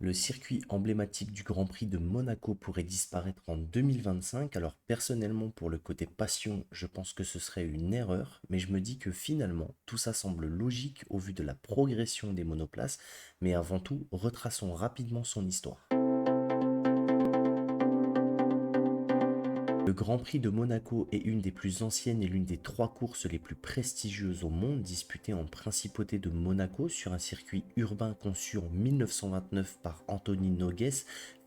Le circuit emblématique du Grand Prix de Monaco pourrait disparaître en 2025. Alors personnellement, pour le côté passion, je pense que ce serait une erreur, mais je me dis que finalement, tout ça semble logique au vu de la progression des monoplaces, mais avant tout, retraçons rapidement son histoire. Le Grand Prix de Monaco est une des plus anciennes et l'une des trois courses les plus prestigieuses au monde, disputée en principauté de Monaco sur un circuit urbain conçu en 1929 par Anthony Nogues,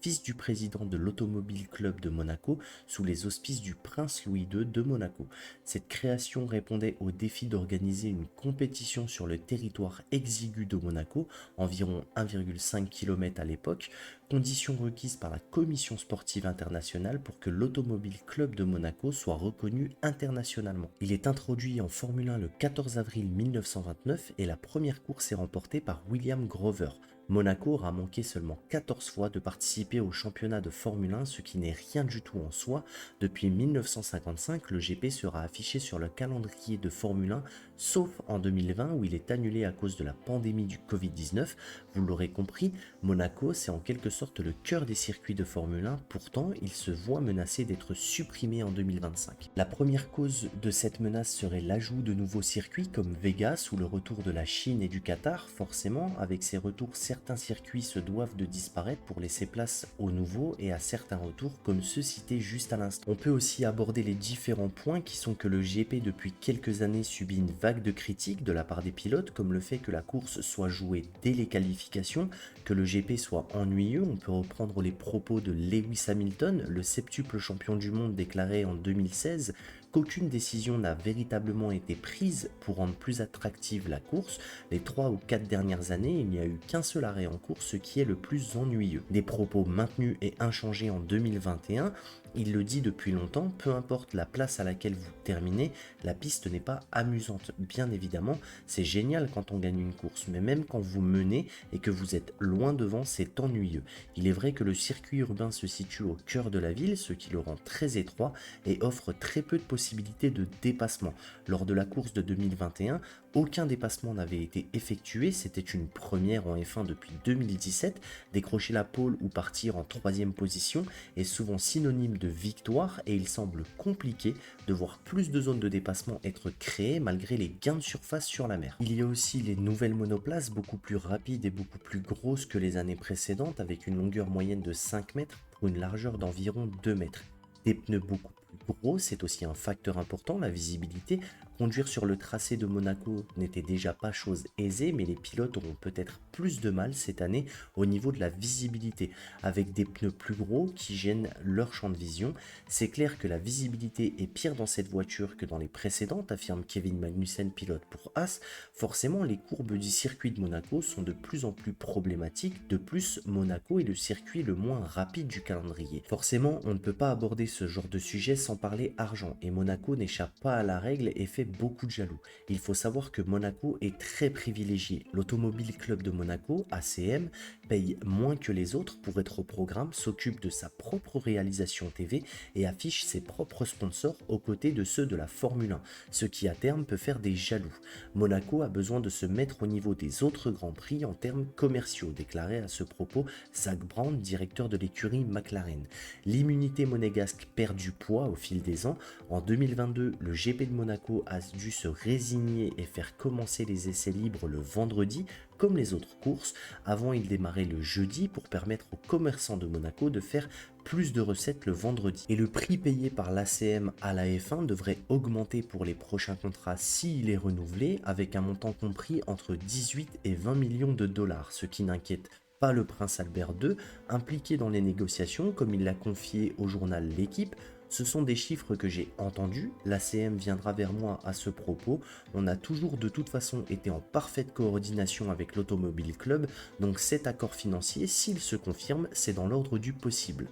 fils du président de l'Automobile Club de Monaco, sous les auspices du prince Louis II de Monaco. Cette création répondait au défi d'organiser une compétition sur le territoire exigu de Monaco, environ 1,5 km à l'époque, condition requise par la Commission sportive internationale pour que l'Automobile Club de Monaco soit reconnu internationalement. Il est introduit en Formule 1 le 14 avril 1929 et la première course est remportée par William Grover. Monaco aura manqué seulement 14 fois de participer au championnat de Formule 1, ce qui n'est rien du tout en soi. Depuis 1955, le GP sera affiché sur le calendrier de Formule 1, sauf en 2020 où il est annulé à cause de la pandémie du Covid-19. Vous l'aurez compris, Monaco, c'est en quelque sorte le cœur des circuits de Formule 1, pourtant il se voit menacé d'être supprimé en 2025. La première cause de cette menace serait l'ajout de nouveaux circuits comme Vegas ou le retour de la Chine et du Qatar. Forcément, avec ces retours, certains circuits se doivent de disparaître pour laisser place aux nouveaux et à certains retours comme ceux cités juste à l'instant. On peut aussi aborder les différents points qui sont que le GP depuis quelques années subit une vague de critiques de la part des pilotes, comme le fait que la course soit jouée dès les qualifications, que le GP soit ennuyeux. On peut reprendre les propos de Lewis Hamilton, le septuple champion du monde, déclaré en 2016 qu'aucune décision n'a véritablement été prise pour rendre plus attractive la course. Les 3 ou 4 dernières années, il n'y a eu qu'un seul arrêt en course, ce qui est le plus ennuyeux. Des propos maintenus et inchangés en 2021, il le dit depuis longtemps, peu importe la place à laquelle vous terminez, la piste n'est pas amusante. Bien évidemment, c'est génial quand on gagne une course, mais même quand vous menez et que vous êtes loin devant, c'est ennuyeux. Il est vrai que le circuit urbain se situe au cœur de la ville, ce qui le rend très étroit et offre très peu de possibilités de dépassement. Lors de la course de 2021, aucun dépassement n'avait été effectué, c'était une première en F1 depuis 2017. Décrocher la pole ou partir en troisième position est souvent synonyme de victoire et il semble compliqué de voir plus de zones de dépassement être créées malgré les gains de surface sur la mer. Il y a aussi les nouvelles monoplaces beaucoup plus rapides et beaucoup plus grosses que les années précédentes avec une longueur moyenne de 5 mètres pour une largeur d'environ 2 mètres. Des pneus beaucoup plus gros, c'est aussi un facteur important, la visibilité. Conduire sur le tracé de Monaco n'était déjà pas chose aisée, mais les pilotes auront peut-être plus de mal cette année au niveau de la visibilité, avec des pneus plus gros qui gênent leur champ de vision. C'est clair que la visibilité est pire dans cette voiture que dans les précédentes, affirme Kevin Magnussen, pilote pour Haas. Forcément, les courbes du circuit de Monaco sont de plus en plus problématiques. De plus, Monaco est le circuit le moins rapide du calendrier. Forcément, on ne peut pas aborder ce genre de sujet sans parler argent, et Monaco n'échappe pas à la règle et fait beaucoup de jaloux. Il faut savoir que Monaco est très privilégié. L'Automobile Club de Monaco, ACM, paye moins que les autres pour être au programme, s'occupe de sa propre réalisation TV et affiche ses propres sponsors aux côtés de ceux de la Formule 1, ce qui à terme peut faire des jaloux. Monaco a besoin de se mettre au niveau des autres grands prix en termes commerciaux, déclarait à ce propos Zak Brown, directeur de l'écurie McLaren. L'immunité monégasque perd du poids au fil des ans. En 2022, le GP de Monaco a dû se résigner et faire commencer les essais libres le vendredi, comme les autres courses. Avant, il démarrait le jeudi pour permettre aux commerçants de Monaco de faire plus de recettes le vendredi. Et le prix payé par l'ACM à la F1 devrait augmenter pour les prochains contrats s'il est renouvelé, avec un montant compris entre 18 et 20 millions de dollars, ce qui n'inquiète pas le prince Albert II, impliqué dans les négociations, comme il l'a confié au journal L'Équipe. Ce sont des chiffres que j'ai entendus, l'ACM viendra vers moi à ce propos, on a toujours de toute façon été en parfaite coordination avec l'Automobile Club, donc cet accord financier, s'il se confirme, c'est dans l'ordre du possible.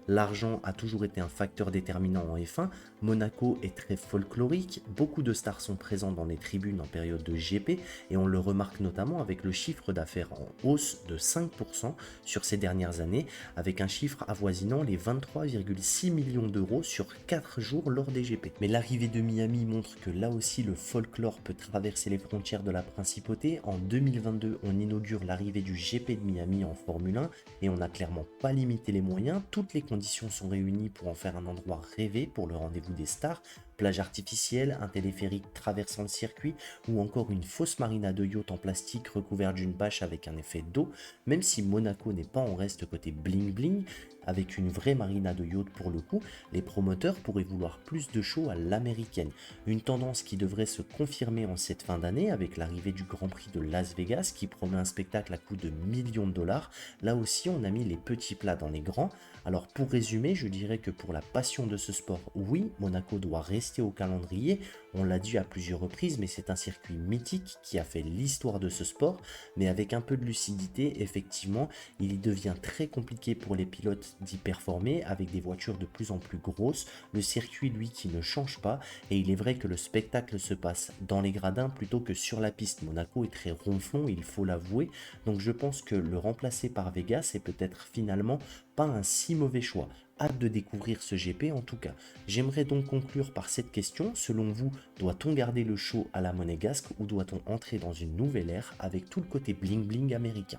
L'argent a toujours été un facteur déterminant en F1, Monaco est très folklorique, beaucoup de stars sont présents dans les tribunes en période de GP et on le remarque notamment avec le chiffre d'affaires en hausse de 5% sur ces dernières années, avec un chiffre avoisinant les 23,6 millions d'euros sur 4 jours lors des GP. Mais l'arrivée de Miami montre que là aussi le folklore peut traverser les frontières de la principauté. En 2022, on inaugure l'arrivée du GP de Miami en Formule 1 et on n'a clairement pas limité les moyens, toutes les conditions sont réunies pour en faire un endroit rêvé pour le rendez-vous des stars, plage artificielle, un téléphérique traversant le circuit ou encore une fausse marina de yacht en plastique recouverte d'une bâche avec un effet d'eau, même si Monaco n'est pas en reste côté bling bling, avec une vraie marina de yacht pour le coup, les promoteurs pourraient vouloir plus de show à l'américaine, une tendance qui devrait se confirmer en cette fin d'année avec l'arrivée du Grand Prix de Las Vegas qui promet un spectacle à coût de millions de dollars. Là aussi on a mis les petits plats dans les grands. Alors pour résumer, je dirais que pour la passion de ce sport, oui, Monaco doit rester au calendrier, on l'a dit à plusieurs reprises, mais c'est un circuit mythique qui a fait l'histoire de ce sport, mais avec un peu de lucidité, effectivement, il y devient très compliqué pour les pilotes d'y performer avec des voitures de plus en plus grosses, le circuit lui qui ne change pas, et il est vrai que le spectacle se passe dans les gradins plutôt que sur la piste. Monaco est très ronflon, il faut l'avouer, donc je pense que le remplacer par Vegas est peut-être finalement pas un si mauvais choix. Hâte de découvrir ce GP en tout cas. J'aimerais donc conclure par cette question. Selon vous, doit-on garder le show à la monégasque ou doit-on entrer dans une nouvelle ère avec tout le côté bling bling américain?